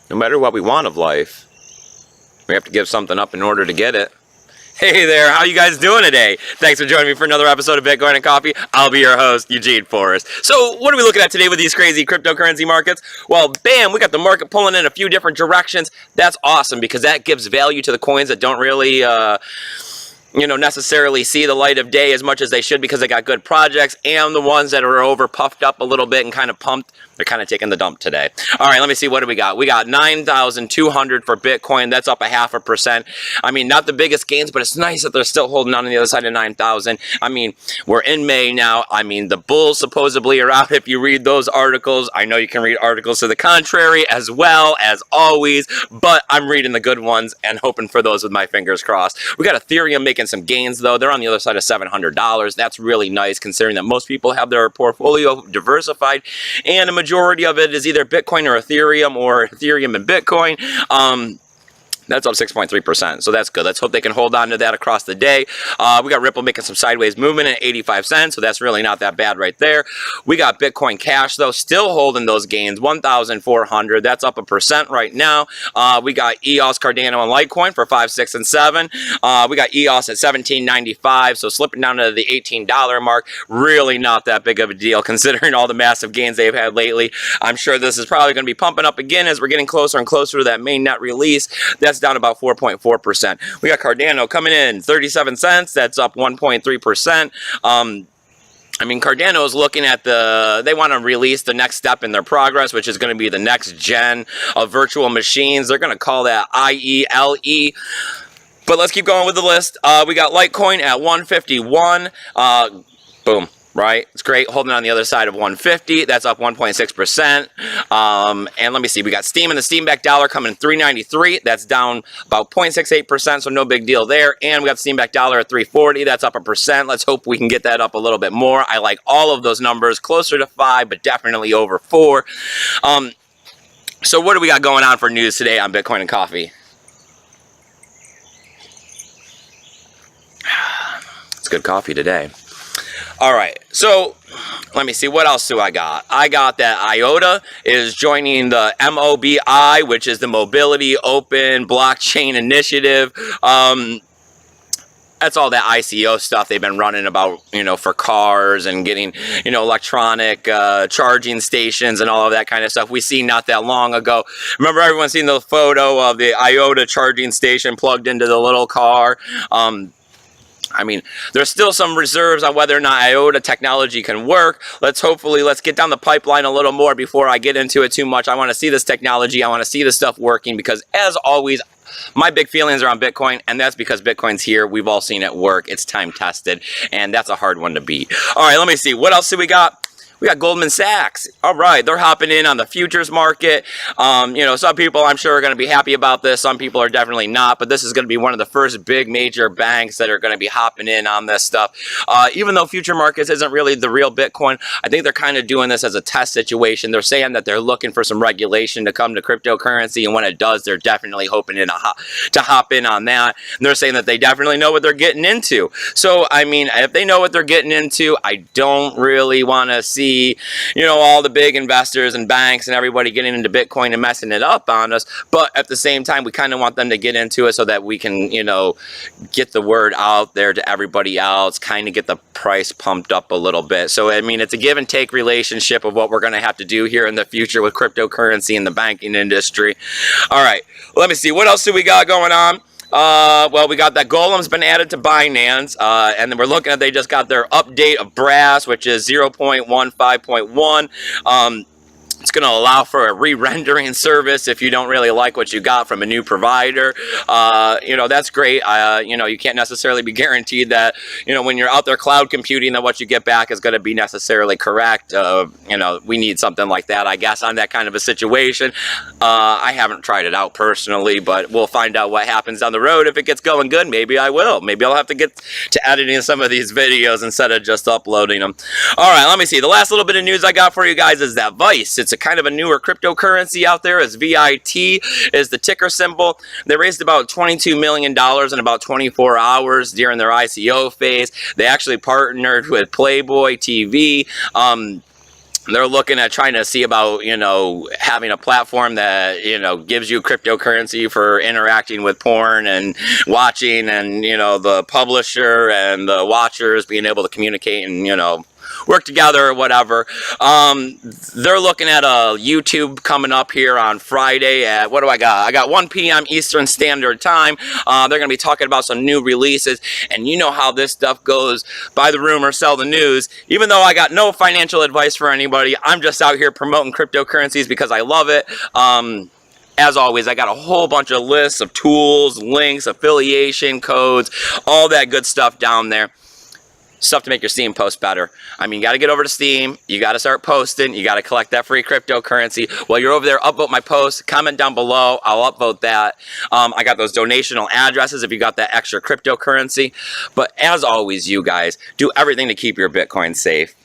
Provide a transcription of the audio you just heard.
no matter what we want of life, we have to give something up in order to get it. Hey there, how you guys doing today? Thanks for joining me for another episode of Bitcoin and Coffee. I'll be your host, Eugene Forrest. So what are we looking at today with these crazy cryptocurrency markets? Well, bam, we got the market pulling in a few different directions. That's awesome because that gives value to the coins that don't really necessarily see the light of day as much as they should because they got good projects, and the ones that are over puffed up a little bit and kind of pumped, they're kind of taking the dump today. All right, let me see, what do we got? We got 9,200 for Bitcoin. That's up 0.5%. I mean, not the biggest gains, but it's nice that they're still holding on the other side of 9,000. I mean, we're in May now. I mean, the bulls supposedly are out if you read those articles. I know you can read articles to the contrary as well, as always, but I'm reading the good ones and hoping for those with my fingers crossed. We got Ethereum making some gains, though. They're on the other side of $700. That's really nice considering that most people have their portfolio diversified and a majority of it is either Bitcoin or Ethereum and Bitcoin. That's up 6.3%, so that's good. Let's hope they can hold on to that across the day. We got Ripple making some sideways movement at 85 cents, so that's really not that bad right there. We got Bitcoin Cash, though, still holding those gains, 1,400. That's up 1% right now. We got EOS, Cardano, and Litecoin for 5, 6, and 7. We got EOS at $17.95, so slipping down to the $18 mark. Really not that big of a deal considering all the massive gains they've had lately. I'm sure this is probably going to be pumping up again as we're getting closer and closer to that mainnet release. That's down about 4.4%. We got Cardano coming in 37 cents. That's up 1.3%. I mean, Cardano is looking at they want to release the next step in their progress, which is going to be the next gen of virtual machines. They're going to call that IELE. But let's keep going with the list. We got Litecoin at 151. Boom. Right, it's great, holding on the other side of 150. That's up 1.6%. And let me see, we got Steam and the Steam back dollar coming in 393. That's down about 0.68%, so no big deal there. And we got the Steam back dollar at 340. That's up 1%. Let's hope we can get that up a little bit more. I like all of those numbers, closer to 5, but definitely over 4. So what do we got going on for news today on Bitcoin and Coffee? It's good coffee today. All right, so let me see, what else do I got? I got that IOTA is joining the MOBI, which is the Mobility Open Blockchain Initiative. That's all that ICO stuff they've been running about, for cars and getting, electronic charging stations and all of that kind of stuff. We seen not that long ago. Remember everyone seen the photo of the IOTA charging station plugged into the little car? I mean, there's still some reserves on whether or not IOTA technology can work. Let's get down the pipeline a little more before I get into it too much. I want to see this technology. I want to see this stuff working because, as always, my big feelings are on Bitcoin, and that's because Bitcoin's here. We've all seen it work. It's time tested, and that's a hard one to beat. All right, let me see. What else do we got? We got Goldman Sachs. All right, they're hopping in on the futures market. Some people I'm sure are going to be happy about this. Some people are definitely not, but this is going to be one of the first big major banks that are going to be hopping in on this stuff. Even though future markets isn't really the real Bitcoin, I think they're kind of doing this as a test situation. They're saying that they're looking for some regulation to come to cryptocurrency, and when it does, they're definitely hoping to hop in on that. And they're saying that they definitely know what they're getting into. So, I mean, if they know what they're getting into, I don't really want to see all the big investors and banks and everybody getting into Bitcoin and messing it up on us. But at the same time, we kind of want them to get into it so that we can, get the word out there to everybody else, kind of get the price pumped up a little bit. So, I mean, it's a give and take relationship of what we're going to have to do here in the future with cryptocurrency and the banking industry. All right, let me see. What else do we got going on? Well, we got that Golem's been added to Binance, and then we're looking at they just got their update of Brass, which is 0.15.1. It's going to allow for a re-rendering service if you don't really like what you got from a new provider. That's great. You can't necessarily be guaranteed that, when you're out there cloud computing, that what you get back is going to be necessarily correct. We need something like that, I guess, on that kind of a situation. I haven't tried it out personally, but we'll find out what happens down the road. If it gets going good, maybe I will. Maybe I'll have to get to editing some of these videos instead of just uploading them. All right, let me see. The last little bit of news I got for you guys is that Vice. It's a kind of a newer cryptocurrency out there. It's VIT is the ticker symbol. They raised about $22 million in about 24 hours during their ICO phase. They actually partnered with Playboy TV. they're looking at trying to see about, you know, having a platform that, you know, gives you cryptocurrency for interacting with porn and watching, and, you know, the publisher and the watchers being able to communicate and, you know, work together or whatever. They're looking at a YouTube coming up here on Friday at, what do I got? I got 1 p.m. Eastern Standard Time. They're going to be talking about some new releases, and you know how this stuff goes. Buy the rumor, sell the news. Even though I got no financial advice for anybody, I'm just out here promoting cryptocurrencies because I love it. As always, I got a whole bunch of lists of tools, links, affiliation codes, all that good stuff down there. Stuff to make your Steam post better. I mean, you got to get over to Steam. You got to start posting. You got to collect that free cryptocurrency. While you're over there, upvote my post. Comment down below. I'll upvote that. I got those donational addresses if you got that extra cryptocurrency. But as always, you guys, do everything to keep your Bitcoin safe.